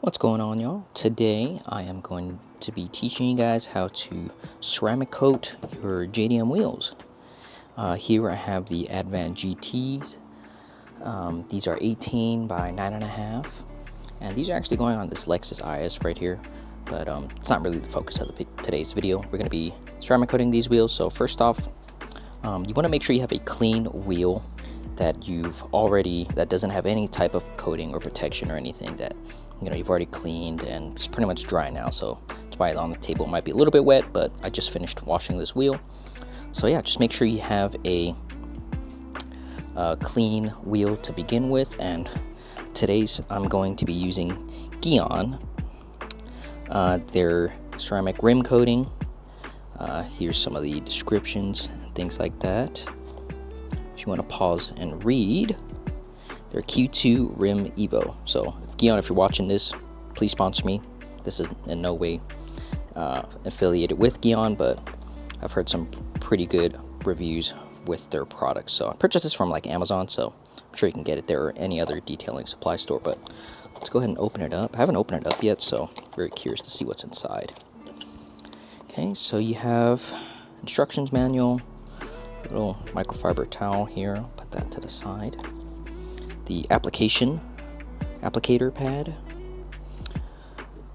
What's going on, y'all? Today I am going to be teaching you guys how to ceramic coat your JDM wheels. Here I have the Advan GTs. These are 18 by 9.5, and these are actually going on this Lexus IS right here, but it's not really the focus of today's video. We're going to be ceramic coating these wheels. So first off, you want to make sure you have a clean wheel that that doesn't have any type of coating or protection or anything that you've already cleaned, and it's pretty much dry now. So that's why on the table it might be a little bit wet, but I just finished washing this wheel. So yeah, just make sure you have a clean wheel to begin with. And today's I'm going to be using Gion, their ceramic rim coating. Here's some of the descriptions and things like that. If you want to pause and read, their Q2 Rim Evo. So, Gion, if you're watching this, please sponsor me. This is in no way affiliated with Gion, but I've heard some pretty good reviews with their products. So, I purchased this from like Amazon, so I'm sure you can get it there or any other detailing supply store. But let's go ahead and open it up. I haven't opened it up yet, so I'm very curious to see what's inside. Okay, so you have instructions manual. Little microfiber towel here, I'll put that to the side. The applicator pad,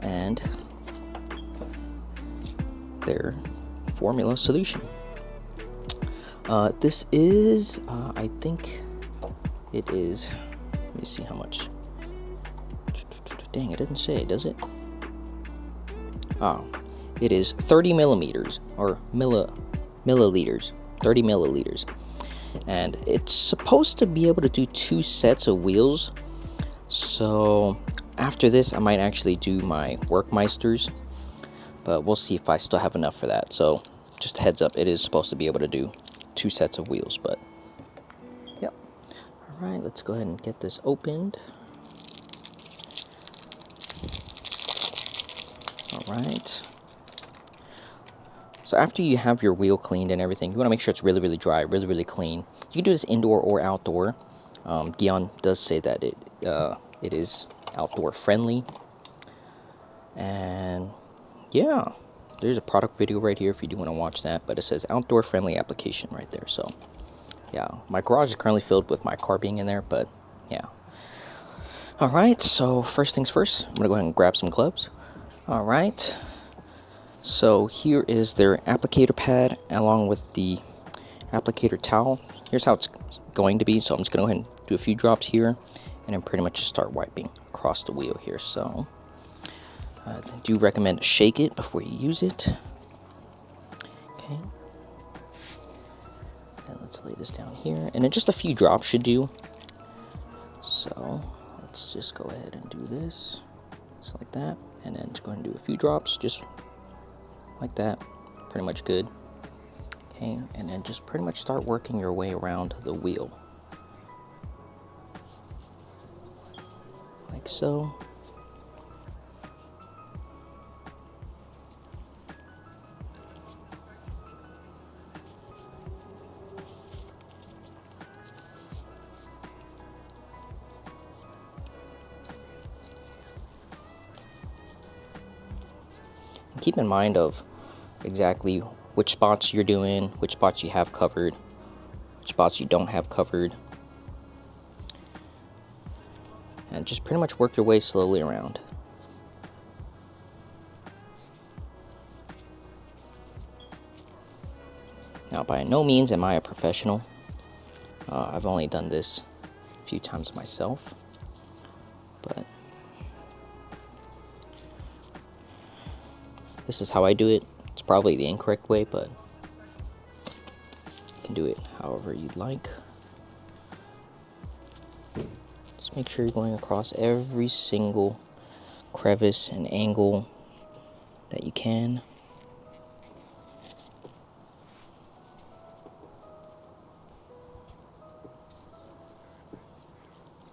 and their formula solution. This is, I think it is, let me see how much. Dang, it doesn't say, does it? Oh, it is 30 millimeters, or milliliters. 30 milliliters, and it's supposed to be able to do 2 sets of wheels. So after this I might actually do my Workmeisters, but we'll see if I still have enough for that. So just a heads up, it is supposed to be able to do 2 sets of wheels. But yep. All right, let's go ahead and get this opened. All right. So after you have your wheel cleaned and everything, you want to make sure it's really, really dry, really, really clean. You can do this indoor or outdoor. Gion does say that it is outdoor friendly. And yeah, there's a product video right here if you do want to watch that, but it says outdoor friendly application right there. So yeah, my garage is currently filled with my car being in there, but yeah. All right, so first things first, I'm gonna go ahead and grab some gloves. All right. So here is their applicator pad along with the applicator towel. Here's how it's going to be. So I'm just going to go ahead and do a few drops here, and then pretty much just start wiping across the wheel here. So I do recommend to shake it before you use it. Okay. And let's lay this down here, and then just a few drops should do. So let's just go ahead and do this, just like that, and then just go ahead and do a few drops, just like that. Pretty much good. Okay, and then just pretty much start working your way around the wheel, like so. And keep in mind of exactly which spots you're doing, which spots you have covered, which spots you don't have covered, and just pretty much work your way slowly around. Now, by no means am I a professional. I've only done this a few times myself, but this is how I do it. It's probably the incorrect way, but you can do it however you'd like. Just make sure you're going across every single crevice and angle that you can.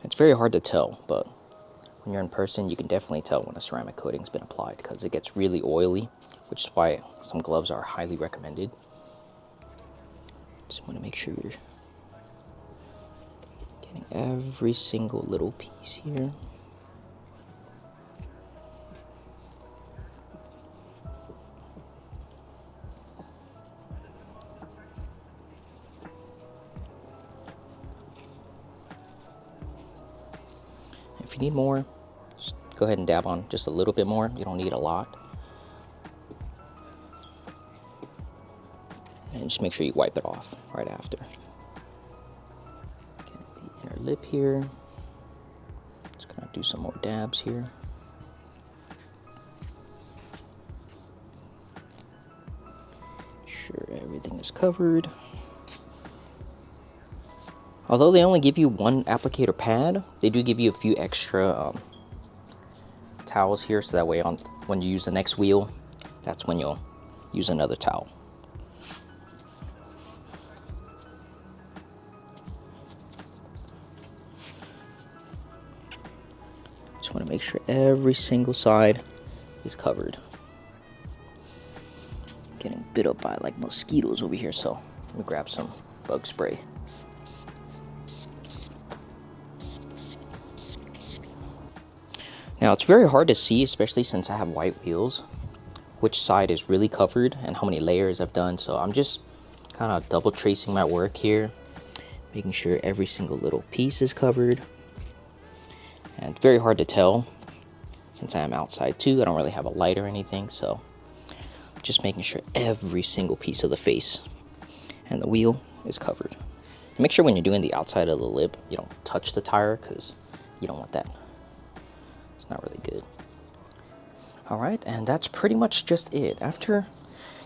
It's very hard to tell, but when you're in person, you can definitely tell when a ceramic coating's been applied, because it gets really oily, which is why some gloves are highly recommended. Just want to make sure you're getting every single little piece here. you need more, just go ahead and dab on just a little bit more. You don't need a lot. And just make sure you wipe it off right after. Get the inner lip here. Just gonna do some more dabs here. Sure everything is covered. Although they only give you one applicator pad, they do give you a few extra towels here, so that way when you use the next wheel, that's when you'll use another towel. Just want to make sure every single side is covered. Getting bit up by like mosquitoes over here, so let me grab some bug spray. Now it's very hard to see, especially since I have white wheels, which side is really covered and how many layers I've done. So I'm just kind of double tracing my work here, making sure every single little piece is covered. And it's very hard to tell since I am outside too. I don't really have a light or anything, so just making sure every single piece of the face and the wheel is covered. Make sure when you're doing the outside of the lip, you don't touch the tire, because you don't want that. It's not really good. Alright, and that's pretty much just it. After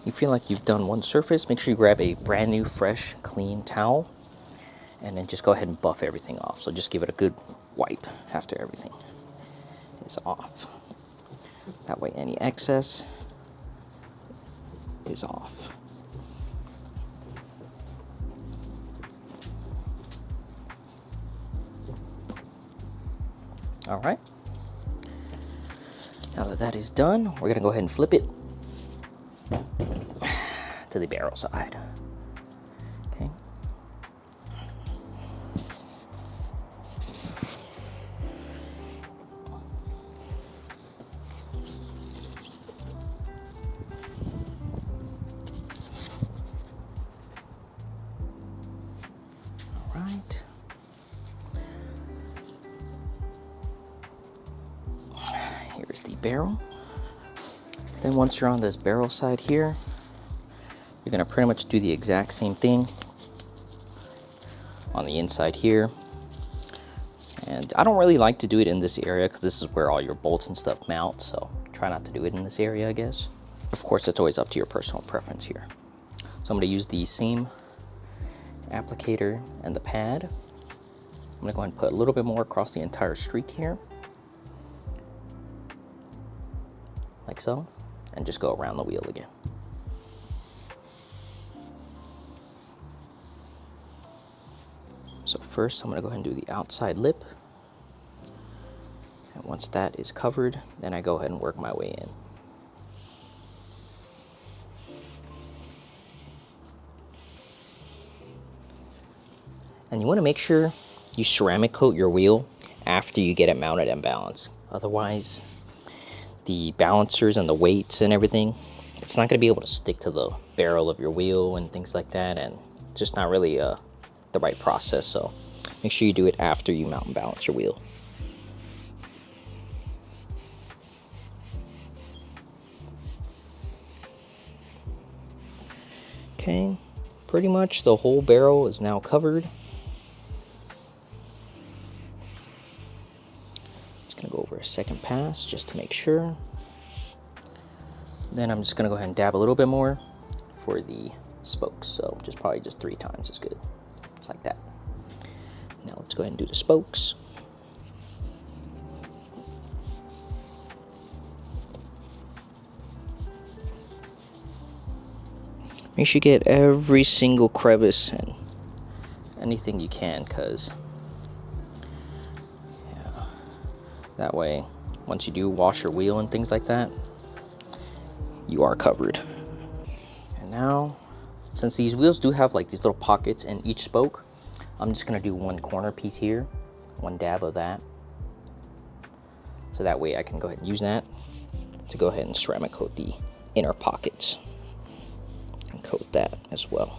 you feel like you've done one surface, make sure you grab a brand new, fresh, clean towel, and then just go ahead and buff everything off. So just give it a good wipe after everything is off. That way any excess is off. Alright. Now that that is done, we're gonna go ahead and flip it to the barrel side. Okay. All right. Here's the barrel. Then once you're on this barrel side here, you're gonna pretty much do the exact same thing on the inside here. And I don't really like to do it in this area because this is where all your bolts and stuff mount, so try not to do it in this area, I guess. Of course, it's always up to your personal preference here. So I'm gonna use the same applicator and the pad. I'm gonna go ahead and put a little bit more across the entire streak here, like so, and just go around the wheel again. So first I'm gonna go ahead and do the outside lip. And once that is covered, then I go ahead and work my way in. And you wanna make sure you ceramic coat your wheel after you get it mounted and balanced. Otherwise, the balancers and the weights and everything, it's not gonna be able to stick to the barrel of your wheel and things like that, and it's just not really the right process. So make sure you do it after you mount and balance your wheel. Okay, pretty much the whole barrel is now covered. Just gonna go over a second pass just to make sure. Then I'm just gonna go ahead and dab a little bit more for the spokes. So probably just 3 times is good. Just like that. Now let's go ahead and do the spokes. Make sure you get every single crevice and anything you can, because that way, once you do wash your wheel and things like that, you are covered. And now, since these wheels do have like these little pockets in each spoke, I'm just gonna do one corner piece here, one dab of that. So that way I can go ahead and use that to go ahead and ceramic coat the inner pockets. And coat that as well.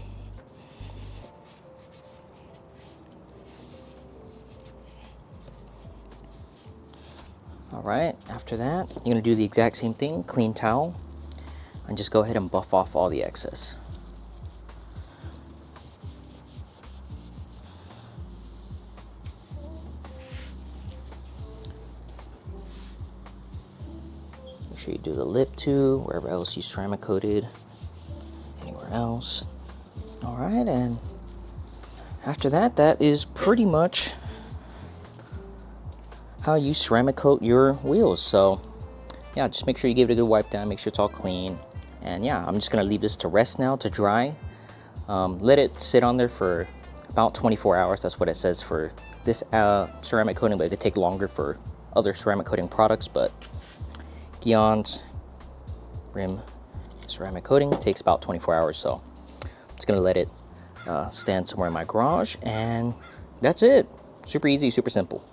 All right, after that, you're gonna do the exact same thing, clean towel, and just go ahead and buff off all the excess. Make sure you do the lip too, wherever else you ceramic coated, anywhere else. All right, and after that, that is pretty much how you ceramic coat your wheels. So yeah, just make sure you give it a good wipe down, make sure it's all clean. And yeah, I'm just gonna leave this to rest now to dry. Let it sit on there for about 24 hours. That's what it says for this ceramic coating, but it could take longer for other ceramic coating products. But Gion's rim ceramic coating takes about 24 hours. So I'm just gonna let it stand somewhere in my garage, and that's it. Super easy, super simple.